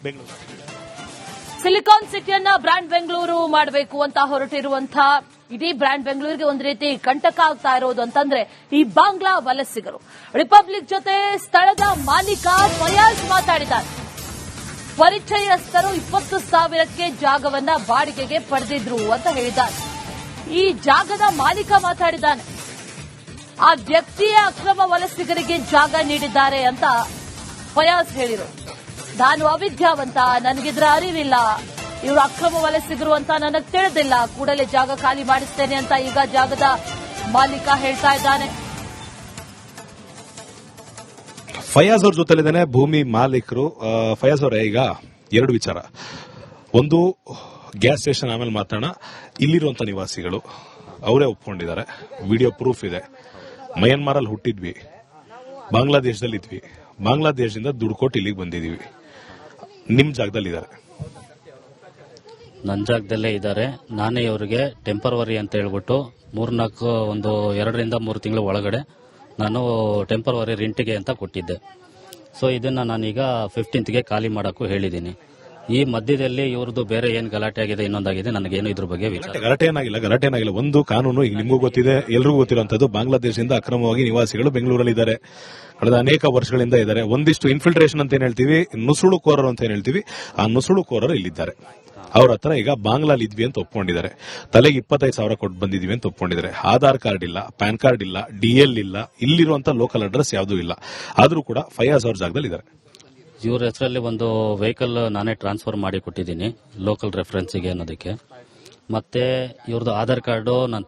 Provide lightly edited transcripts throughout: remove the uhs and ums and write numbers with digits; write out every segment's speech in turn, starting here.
Bengaluru silicon ಸಿಟಿಯನ್ನ brand Bengaluru ಮಾಡಬೇಕು ಅಂತ ಹೊರಟಿರುವಂತಹ ಇಡೀ ಬ್ರ್ಯಾಂಡ್ ಬೆಂಗಳೂರಿಗೆ ಒಂದು ರೀತಿ ಕಂಟಕ ಆಗ್ತಾ ಇರೋದು ಅಂತಂದ್ರೆ ಈ ಬಾಂಗ್ಲಾ ವಲಸಿಗರು. ರಿಪಬ್ಲಿಕ್ ಜೊತೆ ಸ್ಥಳದ ಮಾಲೀಕ ಫಯಾಜ್ ಮಾತಾಡಿದ್ದಾರೆ. ಪರಿಚಯಸ್ಥರು 20,000ಕ್ಕೆ ಜಾಗವನ್ನ ಬಾಡಿಗೆಗೆ ಪಡೆದಿದ್ರು ಅಂತ ಹೇಳಿದ್ದಾರೆ. ಈ ಜಾಗದ ಮಾಲೀಕ ಮಾತಾಡಿದ್ದಾನೆ. ಆ ವ್ಯಕ್ತಿಯ ಅಕ್ರಮ ವಲಸಿಗರಿಗೆ ಜಾಗ ನೀಡಿದ್ದಾರೆ ಅಂತ ಫಯಾಜ್ ಹೇಳಿದರು. ನಾನು ಅವಿದ್ಯಾವಂತ, ನನಗಿದ್ರ ಅರಿವಿಲ್ಲ, ಇವರು ಅಕ್ರಮ ವಲಸಿಗರು ಅಂತ ನನಗೆ ತಿಳಿದಿಲ್ಲ, ಕೂಡಲೇ ಜಾಗ ಖಾಲಿ ಮಾಡಿಸ್ತೇನೆ ಅಂತ ಈಗ ಜಾಗದ ಮಾಲೀಕ ಹೇಳ್ತಾ ಇದ್ದಾನೆ. ಫಯಾಜ್ ಅವ್ರ ಜೊತೆಲಿದ್ದಾನೆ ಭೂಮಿ ಮಾಲೀಕರು. ಫಯಾಜ್ ಅವರೇ, ಈಗ ಎರಡು ವಿಚಾರ. ಒಂದು, ಗ್ಯಾಸ್ ಸ್ಟೇಷನ್ ಆಮೇಲೆ ಮಾತಾಡೋಣ. ಇಲ್ಲಿರುವಂತ ನಿವಾಸಿಗಳು ಅವರೇ ಒಪ್ಕೊಂಡಿದ್ದಾರೆ, ವಿಡಿಯೋ ಪ್ರೂಫ್ ಇದೆ. ಮಯನ್ಮಾರಲ್ಲಿ ಹುಟ್ಟಿದ್ವಿ, ಬಾಂಗ್ಲಾದೇಶದಲ್ಲಿ ಇದ್ವಿ, ಬಾಂಗ್ಲಾದೇಶದಿಂದ ದುಡ್ಡು ಇಲ್ಲಿಗೆ ಬಂದಿದೀವಿ. ನಿಮ್ ಜಾಗದಲ್ಲಿದ್ದಾರೆ? ನನ್ನ ಜಾಗದಲ್ಲೇ ಇದ್ದಾರೆ. ನಾನೇ ಇವರಿಗೆ ಟೆಂಪರವರಿ ಅಂತ ಹೇಳ್ಬಿಟ್ಟು 2ರಿಂದ 3 ತಿಂಗಳ ಒಳಗಡೆ ನಾನು ಟೆಂಪರವರಿ ರೆಂಟಿಗೆ ಅಂತ ಕೊಟ್ಟಿದ್ದೆ. ಸೊ ಇದನ್ನ ನಾನೀಗ 15ಗೆ ಖಾಲಿ ಮಾಡಕ್ಕೂ ಹೇಳಿದ್ದೀನಿ. ಈ ಮಧ್ಯದಲ್ಲಿ ಇವ್ರದ್ದು ಬೇರೆ ಏನ್ ಗಲಾಟೆ ಆಗಿದೆ, ಇನ್ನೊಂದಾಗಿದೆ, ನನಗೇನು ಇದ್ರ ಬಗ್ಗೆ ಗಲಾಟೆ ಏನಾಗಿಲ್ಲ. ಒಂದು ಕಾನೂನು ಈಗ ನಿಮಗೂ ಗೊತ್ತಿದೆ, ಎಲ್ರಿಗೂ ಗೊತ್ತಿರುವಂತದ್ದು. ಬಾಂಗ್ಲಾದೇಶದಿಂದ ಅಕ್ರಮವಾಗಿ ನಿವಾಸಿಗಳು ಬೆಂಗಳೂರಲ್ಲಿ ಇದ್ದಾರೆ, ಕಳೆದ ಅನೇಕ ವರ್ಷಗಳಿಂದ ಇದ್ದಾರೆ. ಒಂದಿಷ್ಟು ಇನ್ಫಿಲ್ಟ್ರೇಷನ್ ಅಂತ ಏನ್ ಹೇಳ್ತೀವಿ, ನುಸುಳುಕೋರರು ಅಂತ ಏನ್ ಹೇಳ್ತೀವಿ, ಆ ನುಸುಳುಕೋರರು ಇಲ್ಲಿದ್ದಾರೆ. ಅವ್ರ ಹತ್ರ ಈಗ ಬಾಂಗ್ಲಾಲ್ ಇದ್ವಿ ಅಂತ ಒಪ್ಕೊಂಡಿದ್ದಾರೆ. ತಲೆಗೆ 25,000 ಕೊಟ್ಟು ಬಂದಿದ್ವಿ ಅಂತ ಒಪ್ಕೊಂಡಿದ್ದಾರೆ. ಆಧಾರ್ ಕಾರ್ಡ್ ಇಲ್ಲ, ಪ್ಯಾನ್ ಕಾರ್ಡ್ ಇಲ್ಲ, DL ಇಲ್ಲ, ಇಲ್ಲಿರುವಂತ ಲೋಕಲ್ ಅಡ್ರೆಸ್ ಯಾವುದೂ ಇಲ್ಲ. ಆದ್ರೂ ಕೂಡ ಫಯಾಜ್ ಅವ್ರ ಜಾಗದಲ್ಲಿ ಇದ್ದಾರೆ. ಇವ್ರ ಹೆಸರಲ್ಲಿ ಒಂದು ವೆಹಿಕಲ್ ನಾನೇ ಟ್ರಾನ್ಸ್ಫರ್ ಮಾಡಿ ಕೊಟ್ಟಿದ್ದೀನಿ ಲೋಕಲ್ ರೆಫರೆನ್ಸಿಗೆ ಅನ್ನೋದಕ್ಕೆ. ಮತ್ತೆ ಇವ್ರದ್ದು ಆಧಾರ್ ಕಾರ್ಡು ನಾನು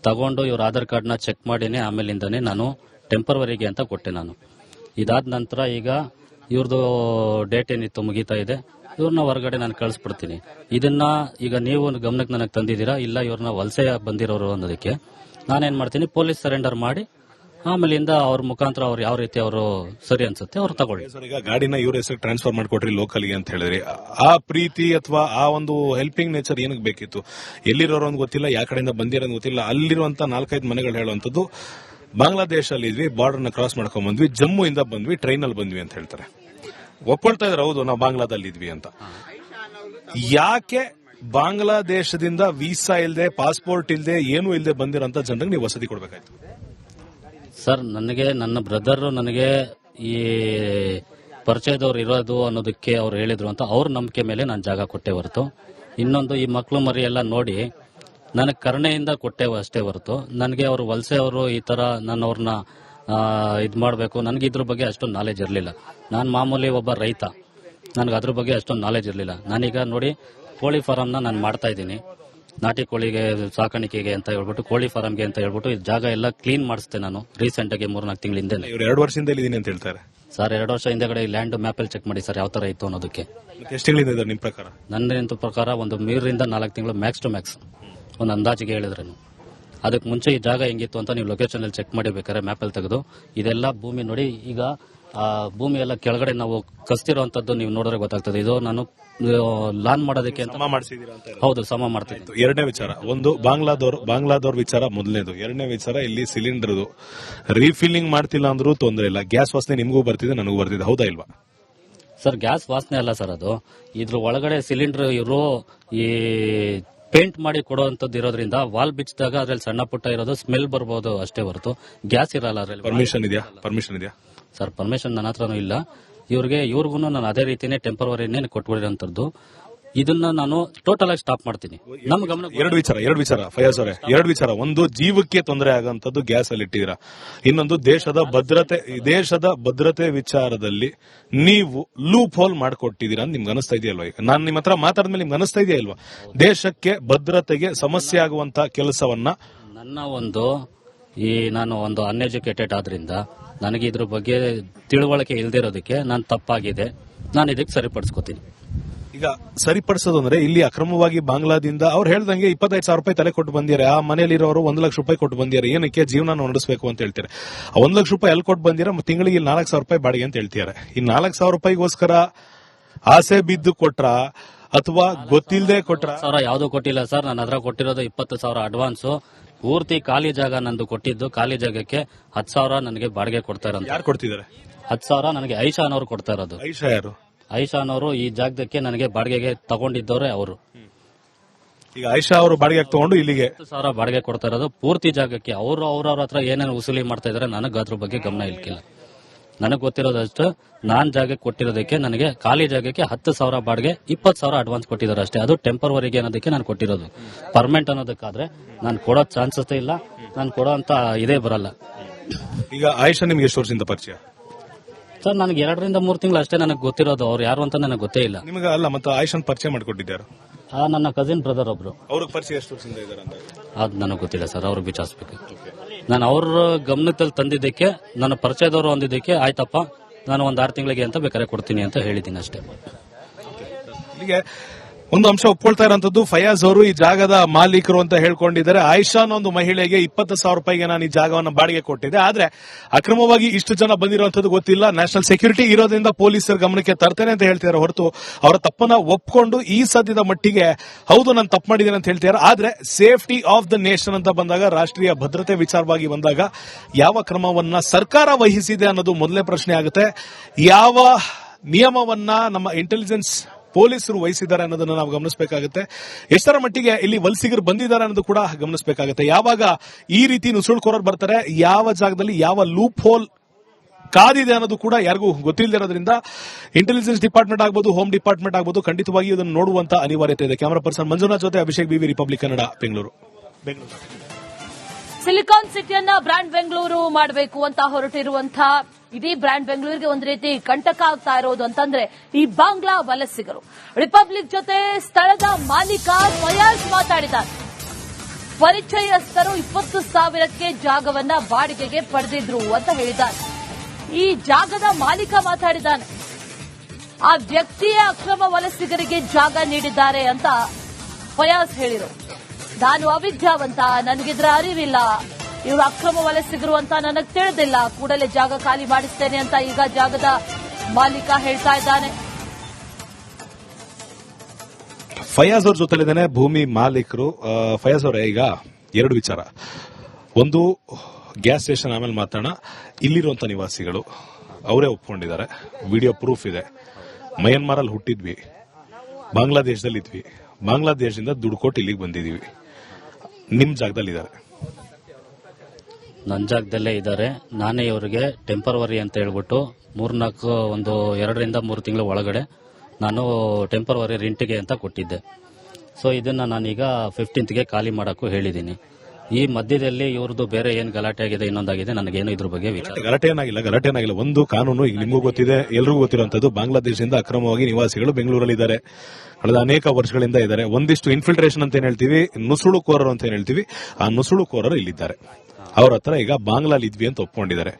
ತಗೊಂಡು ಇವ್ರ ಆಧಾರ್ ಕಾರ್ಡ್ನ ಚೆಕ್ ಮಾಡಿನೇ ಆಮೇಲಿಂದಾನೆ ನಾನು ಟೆಂಪರವರಿಗೆ ಅಂತ ಕೊಟ್ಟೆ. ನಾನು ಇದಾದ ನಂತರ ಈಗ ಇವ್ರದ್ದು ಡೇಟ್ ಏನಿತ್ತು ಮುಗೀತಾ ಇದೆ, ಇವ್ರನ್ನ ಹೊರಗಡೆ ನಾನು ಕಳಿಸ್ಬಿಡ್ತೀನಿ. ಇದನ್ನ ಈಗ ನೀವು ಗಮನಕ್ಕೆ ನನಗೆ ತಂದಿದ್ದೀರಾ, ಇಲ್ಲ ಇವ್ರನ್ನ ವಲಸೆ ಬಂದಿರೋರು ಅನ್ನೋದಕ್ಕೆ ನಾನೇನ್ ಮಾಡ್ತೀನಿ, ಪೊಲೀಸ್ ಸರೆಂಡರ್ ಮಾಡಿ ಆಮೇಲಿಂದ ಅವ್ರ ಮುಖಾಂತರ ಅವ್ರು ಯಾವ ರೀತಿ ಅವರು ಸರಿ ಅನ್ಸುತ್ತೆ ಅವ್ರು ತಗೊಳ್ಳಿ. ಈಗ ಗಾಡಿನ ಇವ್ರ ಹೆಸರು ಟ್ರಾನ್ಸ್ಫರ್ ಮಾಡ್ಕೊಟ್ರಿ ಲೋಕಲ್ಗೆ ಅಂತ ಹೇಳಿದ್ರಿ. ಆ ಪ್ರೀತಿ ಅಥವಾ ಆ ಒಂದು ಹೆಲ್ಪಿಂಗ್ ನೇಚರ್ ಏನಕ್ಕೆ ಬೇಕಿತ್ತು? ಎಲ್ಲಿರೋರು ಅಂತ ಗೊತ್ತಿಲ್ಲ, ಯಾವ ಕಡೆಯಿಂದ ಬಂದಿರೋದು ಗೊತ್ತಿಲ್ಲ. ಅಲ್ಲಿರುವಂತ 4-5 ಮನೆಗಳು ಹೇಳುವಂತದ್ದು, ಬಾಂಗ್ಲಾದೇಶಲ್ಲಿ ಇದ್ವಿ, ಬಾರ್ಡರ್ನ ಕ್ರಾಸ್ ಮಾಡ್ಕೊಂಡ್ ಬಂದ್ವಿ, ಜಮ್ಮುವಿಂದ ಬಂದ್ವಿ, ಟ್ರೈನಲ್ಲಿ ಬಂದ್ವಿ ಅಂತ ಹೇಳ್ತಾರೆ. ಒಪ್ಕೊಳ್ತಾ ಇದ್ರೆ ಹೌದು ನಾವು ಬಾಂಗ್ಲಾದಲ್ಲಿ ಇದ್ವಿ ಅಂತ. ಯಾಕೆ ಬಾಂಗ್ಲಾದೇಶದಿಂದ ವೀಸಾ ಇಲ್ಲದೆ, ಪಾಸ್ಪೋರ್ಟ್ ಇಲ್ಲದೆ, ಏನೂ ಇಲ್ಲದೆ ಬಂದಿರೋಂತ ಜನರಿಗೆ ನೀವು ವಸತಿ ಕೊಡಬೇಕಾಯ್ತು? ಸರ್, ನನಗೆ ನನ್ನ ಬ್ರದರ್ ನನಗೆ ಈ ಪರಿಚಯದವ್ರು ಇರೋದು ಅನ್ನೋದಕ್ಕೆ ಅವ್ರು ಹೇಳಿದ್ರು ಅಂತ ಅವ್ರ ನಂಬಿಕೆ ಮೇಲೆ ನಾನು ಜಾಗ ಕೊಟ್ಟೆ ಹೊರತು, ಇನ್ನೊಂದು ಈ ಮಕ್ಕಳು ಮರಿ ಎಲ್ಲ ನೋಡಿ ನನಗೆ ಕರುಣೆಯಿಂದ ಕೊಟ್ಟೆ ಅಷ್ಟೇ ಹೊರತು, ನನಗೆ ಅವರು ವಲಸೆ ಅವರು ಈ ತರ ನಾನು ಅವ್ರನ್ನ ಇದು ಮಾಡಬೇಕು, ನನಗೆ ಇದ್ರ ಬಗ್ಗೆ ಅಷ್ಟೊಂದು ನಾಲೆಜ್ ಇರಲಿಲ್ಲ. ನಾನು ಮಾಮೂಲಿ ಒಬ್ಬ ರೈತ, ನನಗೆ ಅದ್ರ ಬಗ್ಗೆ ಅಷ್ಟೊಂದು ನಾಲೆಜ್ ಇರಲಿಲ್ಲ. ನಾನೀಗ ನೋಡಿ ಕೋಳಿ ಫಾರಮ್ನ ನಾನು ಮಾಡ್ತಾ ಇದ್ದೀನಿ, ನಾಟಿ ಕೋಳಿಗೆ ಸಾಕಾಣಿಕೆಗೆ ಅಂತ ಹೇಳ್ಬಿಟ್ಟು, ಕೋಳಿ ಫಾರಂಗೆ ಅಂತ ಹೇಳ್ಬಿಟ್ಟು ಈ ಜಾಗ ಎಲ್ಲ ಕ್ಲೀನ್ ಮಾಡಿಸ್ತೆ ನಾನು ರೀಸೆಂಟ್ ಆಗಿ 3-4 ತಿಂಗಳ ಹಿಂದೆ. 2 ವರ್ಷದಿಂದ ಇದ್ದೀನಿ ಅಂತ ಹೇಳ್ತಾರೆ ಸರ್. 2 ವರ್ಷ ಹಿಂದೆಗಡೆ ಲ್ಯಾಂಡ್ ಮ್ಯಾಪಲ್ಲಿ ಚೆಕ್ ಮಾಡಿ ಸರ್ ಯಾವ ತರ ಇತ್ತು ಅನ್ನೋದಕ್ಕೆ. ಎಷ್ಟು ತಿಂಗಳಿಂದ ಇದೆ ನಿಮ್ಮ ಪ್ರಕಾರ? ನನ್ನ ಪ್ರಕಾರ ಒಂದು 3-4 ತಿಂಗಳು ಮ್ಯಾಕ್ಸ್ ಟು ಮ್ಯಾಕ್ಸ್ ಒಂದು ಅಂದಾಜಿಗೆ ಹೇಳಿದ್ರೇನು. ಅದಕ್ಕೆ ಮುಂಚೆ ಈ ಜಾಗ ಹೆಂಗಿತ್ತು ಅಂತ ನೀವು ಲೊಕೇಶನ್ ಅಲ್ಲಿ ಚೆಕ್ ಮಾಡಿ ಬೇಕಾದ್ರೆ ಮ್ಯಾಪಲ್ಲಿ ತೆಗೆದು. ಇದೆಲ್ಲ ಭೂಮಿ ನೋಡಿ, ಈಗ ಭೂಮಿ ಎಲ್ಲ ಕೆಳಗಡೆ ನಾವು ಕಸ್ತಿರುವಂತದ್ದು ನೀವು ನೋಡಿದ್ರೆ ಗೊತ್ತಾಗ್ತದೆ. ಇದು ನಾನು ಲಾನ್ ಮಾಡೋದಕ್ಕೆ ಅಂತ ಹೌದು ಸಮ ಮಾಡ್ತೀನಿ. ಎರಡನೇ ವಿಚಾರ, ಒಂದು ಬಾಂಗ್ಲಾದವ್ರ ವಿಚಾರ ಮೊದಲನೇದು. ಎರಡನೇ ವಿಚಾರ, ಇಲ್ಲಿ ಸಿಲಿಂಡರ್ ರೀಫಿಲ್ಲಿಂಗ್ ಮಾಡ್ತಿಲ್ಲ ಅಂದ್ರೂ ತೊಂದರೆ ಇಲ್ಲ, ಗ್ಯಾಸ್ ವಾಸನೆ ನಿಮಗೂ ಬರ್ತಿದೆ, ನನಗೂ ಬರ್ತಿದೆ, ಹೌದಾ ಇಲ್ವಾ? ಸರ್, ಗ್ಯಾಸ್ ವಾಸನೆ ಅಲ್ಲ ಸರ್, ಅದು ಇದ್ರ ಒಳಗಡೆ ಸಿಲಿಂಡರ್ ಇವರು ಈ ಪೇಂಟ್ ಮಾಡಿ ಕೊಡುವಂತದ್ದು ಇರೋದ್ರಿಂದ ವಾಲ್ ಬಿಚ್ಚಿದಾಗ ಅದ್ರಲ್ಲಿ ಸಣ್ಣ ಪುಟ್ಟ ಇರೋದು ಸ್ಮೆಲ್ ಬರ್ಬೋದು ಅಷ್ಟೇ ಹೊರತು ಗ್ಯಾಸ್ ಇರಲ್ಲ ಅದ್ರಲ್ಲಿ. ಪರ್ಮಿಷನ್ ಇದೆಯಾ ಸರ್? ಪರ್ಮಿಷನ್ ನನ್ನ ಹತ್ರನೂ ಇಲ್ಲ. ಇವ್ರಿಗೂ ನಾನು ಅದೇ ರೀತಿನೇ ಟೆಂಪರವರಿನೇ ಕೊಟ್ಬಿಡಿರೋಂಥದ್ದು. ಇದನ್ನ ನಾನು ಟೋಟಲ್ ಆಗಿ ಸ್ಟಾಪ್ ಮಾಡ್ತೀನಿ. ನಮ್ಮ ಗಮನ ಎರಡು ವಿಚಾರ ಫಯಾಜ್ ಅವರೇ, ಎರಡು ವಿಚಾರ. ಒಂದು, ಜೀವಕ್ಕೆ ತೊಂದರೆ ಆಗುವಂತದ್ದು ಗ್ಯಾಸ್ ಅಲ್ಲಿ ಇಟ್ಟಿದ್ದೀರಾ. ಇನ್ನೊಂದು, ದೇಶದ ಭದ್ರತೆ ವಿಚಾರದಲ್ಲಿ ನೀವು ಲೂಪ್ ಹೋಲ್ ಮಾಡಿಕೊಟ್ಟಿದ್ದೀರಾ ಅಂತ ನಿಮ್ಗೆ ಅನಿಸ್ತಾ ಇದೆಯಲ್ವಾ? ಈಗ ನಾನು ನಿಮ್ಮ ಹತ್ರ ಮಾತಾಡಿದ್ಮೇಲೆ ನಿಮ್ಗೆ ಅನಿಸ್ತಾ ಇದೆಯಾ ಇಲ್ವಾ? ದೇಶಕ್ಕೆ ಭದ್ರತೆಗೆ ಸಮಸ್ಯೆ ಆಗುವಂತ ಕೆಲಸವನ್ನ ನಾನು ಒಂದು ಅನ್ಎಜುಕೇಟೆಡ್ ಆದ್ರಿಂದ ನನಗೆ ಇದ್ರ ಬಗ್ಗೆ ತಿಳುವಳಿಕೆ ಇಲ್ದಿರೋದಕ್ಕೆ ನಾನು ತಪ್ಪಾಗಿದೆ, ನಾನು ಇದಕ್ಕೆ ಸರಿಪಡಿಸ್ಕೋತೀನಿ. ಈಗ ಸರಿಪಡಿಸೋದು ಅಂದ್ರೆ, ಇಲ್ಲಿ ಅಕ್ರಮವಾಗಿ ಬಾಂಗ್ಲಾದಿಂದ ಅವ್ರು ಹೇಳ್ದಂಗೆ 25,000 ರೂಪಾಯಿ ತಲೆ ಕೊಟ್ಟು ಬಂದಿದ್ದಾರೆ. ಆ ಮನೆಯಲ್ಲಿರೋರು 1 ಲಕ್ಷ ರೂಪಾಯಿ ಕೊಟ್ಟು ಬಂದಿದ್ದಾರೆ. ಏನಕ್ಕೆ? ಜೀವನ ನಡೆಸಬೇಕು ಅಂತ ಹೇಳ್ತಾರೆ. 1 ಲಕ್ಷ ರೂಪಾಯಿ ಎಲ್ಲಿ ಕೊಟ್ಟು ಬಂದಿರ, ತಿಂಗಳಿಗೆ 4,000 ರೂಪಾಯಿ ಬಾಡಿಗೆ ಅಂತ ಹೇಳ್ತಿದ್ದಾರೆ. ಈ 4,000 ರೂಪಾಯಿಗೋಸ್ಕರ ಆಸೆ ಬಿದ್ದು ಕೊಟ್ರ ಅಥವಾ ಗೊತ್ತಿಲ್ಲದೆ ಕೊಟ್ರ? ಯಾವ್ದು ಕೊಟ್ಟಿಲ್ಲ ಸರ್. ನನ್ನ ಹತ್ರ ಕೊಟ್ಟಿರೋದು 20,000 ಅಡ್ವಾನ್ಸ್. ಪೂರ್ತಿ ಖಾಲಿ ಜಾಗ ನಂದು ಕೊಟ್ಟಿದ್ದು. ಖಾಲಿ ಜಾಗಕ್ಕೆ 10,000 ನನಗೆ ಬಾಡಿಗೆ ಕೊಡ್ತಾ ಇರೋದು. ಯಾರು ಕೊಡ್ತಿದ್ದಾರೆ? 10,000 ನನಗೆ ಐಷಾ ಅನ್ನೋರು ಕೊಡ್ತಾ ಇರೋದು. ಐಷಾ ಯಾರು? ಐಶಾನ್ ಅವರು ಈ ಜಾಗದಕ್ಕೆ ನನಗೆ ಬಾಡಿಗೆಗೆ ತಗೊಂಡಿದ್ದವರೇ ಅವರು. ಈಗ ಆಯಿಷಾ ಅವರು ಬಾಡಿಗೆ ತಗೊಂಡು ಇಲ್ಲಿಗೆ 10,000 ಬಾಡಿಗೆ ಕೊಡ್ತಾ ಇರೋದು ಪೂರ್ತಿ ಜಾಗಕ್ಕೆ. ಅವರು ಅವ್ರವ್ರ ಹತ್ರ ಏನೇನು ವಸೂಲಿ ಮಾಡ್ತಾ ಇದಾರೆ ನನಗೆ ಅದ್ರ ಬಗ್ಗೆ ಗಮನ ಇಲ್ಕಿಲ್ಲ. ನನಗೆ ಗೊತ್ತಿರೋದಷ್ಟು ನಾನ್ ಜಾಗಕ್ಕೆ ಕೊಟ್ಟಿರೋದಕ್ಕೆ ನನಗೆ ಖಾಲಿ ಜಾಗಕ್ಕೆ 10,000 ಬಾಡಿಗೆ 20,000 ಅಡ್ವಾನ್ಸ್ ಕೊಟ್ಟಿದ್ದಾರೆ ಅಷ್ಟೇ. ಅದು ಟೆಂಪರವರಿಗೆ ಅನ್ನೋದಕ್ಕೆ ನಾನು ಕೊಟ್ಟಿರೋದು. ಪರ್ಮನೆಂಟ್ ಅನ್ನೋದಕ್ಕಾದ್ರೆ ನಾನು ಕೊಡೋ ಚಾನ್ಸಸ್ ಇಲ್ಲ, ನಾನು ಕೊಡೋ ಅಂತ ಇದೇ ಬರಲ್ಲ. ಈಗ ಆಯಿಷಾ ನಿಮ್ಗೆ ಎಷ್ಟು ವರ್ಷದಿಂದ ಪರಿಚಯ? ಸರ್ ನನಗೆ 2 ರಿಂದ 3 ತಿಂಗಳು ಅಷ್ಟೇ ನನಗೆ ಗೊತ್ತಿರೋದು. ಅವ್ರು ಯಾರು ಅಂತ ನನಗೆ ಗೊತ್ತೇ ಇಲ್ಲ. ನಿಮಗೆ ಅಲ್ಲ ಮತ್ತೆ ಆಯಿಷಾನ್ ಪರಿಚಯ ಮಾಡಿಕೊಟ್ಟಿದ್ದಾರೆ? ನನ್ನ ಕಸಿನ್ ಬ್ರದರ್ ಒಬ್ರು. ಅವ್ರಿಗೆ ಪರಿಚಯ ಎಷ್ಟು ವರ್ಷದಿಂದ ಇದ್ದಾರೆ ಅಂತ? ಅದು ನನಗೆ ಗೊತ್ತಿಲ್ಲ ಸರ್, ಅವ್ರಿಗೆ ವಿಚಾರಿಸಬೇಕು. ನಾನು ಅವ್ರ ಗಮನದಲ್ಲಿ ತಂದಿದ್ದಕ್ಕೆ, ನನ್ನ ಪರಿಚಯದವರು ಹೊಂದಿದ್ದಕ್ಕೆ ಆಯ್ತಪ್ಪ ನಾನು ಒಂದು 6 ತಿಂಗಳಿಗೆ ಅಂತ ಬೇಕಾದ್ರೆ ಕೊಡ್ತೀನಿ ಅಂತ ಹೇಳಿದ್ದೀನಿ ಅಷ್ಟೇ. ಇಲ್ಲಿಗೆ ಒಂದು ಅಂಶ ಒಪ್ಕೊಳ್ತಾ ಇರೋಂಥದ್ದು, ಫಯಾಜ್ ಅವರು ಈ ಜಾಗದ ಮಾಲೀಕರು ಅಂತ ಹೇಳ್ಕೊಂಡಿದ್ದಾರೆ. ಆಯಿಷಾ ಒಂದು ಮಹಿಳೆಗೆ 20,000 ರೂಪಾಯಿಗೆ ನಾನು ಈ ಜಾಗವನ್ನು ಬಾಡಿಗೆ ಕೊಟ್ಟಿದ್ದೆ. ಆದ್ರೆ ಅಕ್ರಮವಾಗಿ ಇಷ್ಟು ಜನ ಬಂದಿರುವಂತದ್ದು ಗೊತ್ತಿಲ್ಲ. ನ್ಯಾಷನಲ್ ಸೆಕ್ಯೂರಿಟಿ ಇರೋದ್ರಿಂದ ಪೊಲೀಸರ ಗಮನಕ್ಕೆ ತರ್ತೇನೆ ಅಂತ ಹೇಳ್ತಿದ್ದಾರೆ ಹೊರತು ಅವರ ತಪ್ಪನ್ನ ಒಪ್ಕೊಂಡು ಈ ಸದ್ಯದ ಮಟ್ಟಿಗೆ ಹೌದು ನಾನು ತಪ್ಪು ಮಾಡಿದ್ದೇನೆ ಅಂತ ಹೇಳ್ತಿದ್ದಾರೆ. ಆದ್ರೆ ಸೇಫ್ಟಿ ಆಫ್ ದ ನೇಷನ್ ಅಂತ ಬಂದಾಗ, ರಾಷ್ಟ್ರೀಯ ಭದ್ರತೆ ವಿಚಾರವಾಗಿ ಬಂದಾಗ ಯಾವ ಕ್ರಮವನ್ನ ಸರ್ಕಾರ ವಹಿಸಿದೆ ಅನ್ನೋದು ಮೊದಲನೇ ಪ್ರಶ್ನೆ ಆಗುತ್ತೆ. ಯಾವ ನಿಯಮವನ್ನ ನಮ್ಮ ಇಂಟೆಲಿಜೆನ್ಸ್ ಪೊಲೀಸರು ವಹಿಸಿದ್ದಾರೆ ಅನ್ನೋದನ್ನ ನಾವು ಗಮನಿಸಬೇಕಾಗುತ್ತೆ. ಎಷ್ಟರ ಮಟ್ಟಿಗೆ ಇಲ್ಲಿ ವಲಸಿಗರು ಬಂದಿದ್ದಾರೆ ಅನ್ನೋದು ಕೂಡ ಗಮನಿಸಬೇಕಾಗುತ್ತೆ. ಯಾವಾಗ ಈ ರೀತಿ ನುಸುಳುಕೋರರು ಬರ್ತಾರೆ, ಯಾವ ಜಾಗದಲ್ಲಿ ಯಾವ ಲೂಪ್ ಹೋಲ್ ಕಾದಿದೆ ಅನ್ನೋದು ಕೂಡ ಯಾರಿಗೂ ಗೊತ್ತಿಲ್ಲದಿರೋದ್ರಿಂದ ಇಂಟೆಲಿಜೆನ್ಸ್ ಡಿಪಾರ್ಟ್ಮೆಂಟ್ ಆಗ್ಬೋದು, ಹೋಮ್ ಡಿಪಾರ್ಟ್ಮೆಂಟ್ ಆಗ್ಬೋದು, ಖಂಡಿತವಾಗಿ ಇದನ್ನು ನೋಡುವಂತ ಅನಿವಾರ್ಯತೆ ಇದೆ. ಕ್ಯಾಮರಾ ಪರ್ಸನ್ ಮಂಜುನಾಥ್ ಜೊತೆ Abhishek B V, republic Kannada, Bengaluru. Silicon ಸಿಟಿಯನ್ನ ಬ್ರ್ಯಾಂಡ್ ಬೆಂಗಳೂರು ಮಾಡಬೇಕು ಅಂತ ಹೊರಟಿರುವಂತಹ ಇಡೀ ಬ್ರ್ಯಾಂಡ್ ಬೆಂಗಳೂರಿಗೆ ಒಂದು ರೀತಿ ಕಂಟಕ ಆಗ್ತಾ ಇರೋದು ಅಂತಂದ್ರೆ ಈ ಬಾಂಗ್ಲಾ ವಲಸಿಗರು. ರಿಪಬ್ಲಿಕ್ ಜೊತೆ ಸ್ಥಳದ ಮಾಲೀಕ ಫಯಾಜ್ ಮಾತಾಡಿದ್ದಾರೆ. ಪರಿಚಯಸ್ಥರು 20,000ಕ್ಕೆ ಜಾಗವನ್ನ ಬಾಡಿಗೆಗೆ ಪಡೆದಿದ್ರು ಅಂತ ಹೇಳಿದ್ದಾರೆ. ಈ ಜಾಗದ ಮಾಲೀಕ ಮಾತಾಡಿದ್ದಾನೆ. ಆ ವ್ಯಕ್ತಿಯೇ ಅಕ್ರಮ ವಲಸಿಗರಿಗೆ ಜಾಗ ನೀಡಿದ್ದಾರೆ ಅಂತ ಫಯಾಜ್ ಹೇಳಿದರು. ನಾನು ಅವಿದ್ಯಾವಂತ, ನನಗಿದ್ರ ಅರಿವಿಲ್ಲ, ಇವರು ಅಕ್ರಮ ವಲಸಿಗರು ಅಂತ ನನಗೆ ತಿಳಿದಿಲ್ಲ, ಕೂಡಲೇ ಜಾಗ ಖಾಲಿ ಮಾಡಿಸ್ತೇನೆ ಅಂತ ಈಗ ಜಾಗದ ಮಾಲೀಕ ಹೇಳ್ತಾ ಇದ್ದಾನೆ. ಫಯಾಜ್ ಅವ್ರ ಜೊತೆಲಿದ್ದಾನೆ ಭೂಮಿ ಮಾಲೀಕರು. ಫಯಾಜ್ ಅವರೇ, ಈಗ 2 ವಿಚಾರ. ಒಂದು, ಗ್ಯಾಸ್ ಸ್ಟೇಷನ್ ಆಮೇಲೆ ಮಾತಾಡೋಣ. ಇಲ್ಲಿರುವಂತ ನಿವಾಸಿಗಳು ಅವರೇ ಒಪ್ಕೊಂಡಿದ್ದಾರೆ, ವಿಡಿಯೋ ಪ್ರೂಫ್ ಇದೆ. ಮಯನ್ಮಾರಲ್ಲಿ ಹುಟ್ಟಿದ್ವಿ, ಬಾಂಗ್ಲಾದೇಶದಲ್ಲಿ ಇದ್ವಿ, ಬಾಂಗ್ಲಾದೇಶದಿಂದ ದುಡ್ಡು ಕೊಟ್ಟು ಇಲ್ಲಿಗೆ ಬಂದಿದೀವಿ. ನಿಮ್ ಜಾಗದಲ್ಲಿ ಇದ್ದಾರೆ? ನನ್ನ ಜಾಗದಲ್ಲೇ ಇದ್ದಾರೆ. ನಾನೇ ಇವರಿಗೆ ಟೆಂಪರವರಿ ಅಂತ ಹೇಳ್ಬಿಟ್ಟು 2 ರಿಂದ 3 ತಿಂಗಳ ಒಳಗಡೆ ನಾನು ಟೆಂಪರವರಿ ರೆಂಟಿಗೆ ಅಂತ ಕೊಟ್ಟಿದ್ದೆ. ಸೊ ಇದನ್ನ ನಾನೀಗ 15ಗೆ ಖಾಲಿ ಮಾಡಕ್ಕೂ ಹೇಳಿದ್ದೀನಿ. ಈ ಮಧ್ಯದಲ್ಲಿ ಇವ್ರದ್ದು ಬೇರೆ ಏನ್ ಗಲಾಟೆ ಆಗಿದೆ, ಇನ್ನೊಂದಾಗಿದೆ, ನನಗೇನು ಇದ್ರ ಬಗ್ಗೆ ಗಲಾಟೆ ಏನಾಗಿಲ್ಲ. ಒಂದು ಕಾನೂನು ಈಗ ನಿಮಗೂ ಗೊತ್ತಿದೆ, ಎಲ್ರಿಗೂ ಗೊತ್ತಿರುವಂತದ್ದು, ಬಾಂಗ್ಲಾದೇಶದಿಂದ ಅಕ್ರಮವಾಗಿ ನಿವಾಸಿಗಳು ಬೆಂಗಳೂರಲ್ಲಿ ಇದ್ದಾರೆ, ಕಳೆದ ಅನೇಕ ವರ್ಷಗಳಿಂದ ಇದ್ದಾರೆ. ಒಂದಿಷ್ಟು ಇನ್ಫಿಲ್ಟ್ರೇಷನ್ ಅಂತ ಏನ್ ಹೇಳ್ತೀವಿ, ನುಸುಳುಕೋರರು ಅಂತ ಏನ್ ಹೇಳ್ತೀವಿ, ಆ ನುಸುಳುಕೋರರು ಇಲ್ಲಿದ್ದಾರೆ. ಅವ್ರ ಹತ್ರ ಈಗ ಬಾಂಗ್ಲಾಲ್ ಇದ್ವಿ ಅಂತ ಒಪ್ಕೊಂಡಿದ್ದಾರೆ.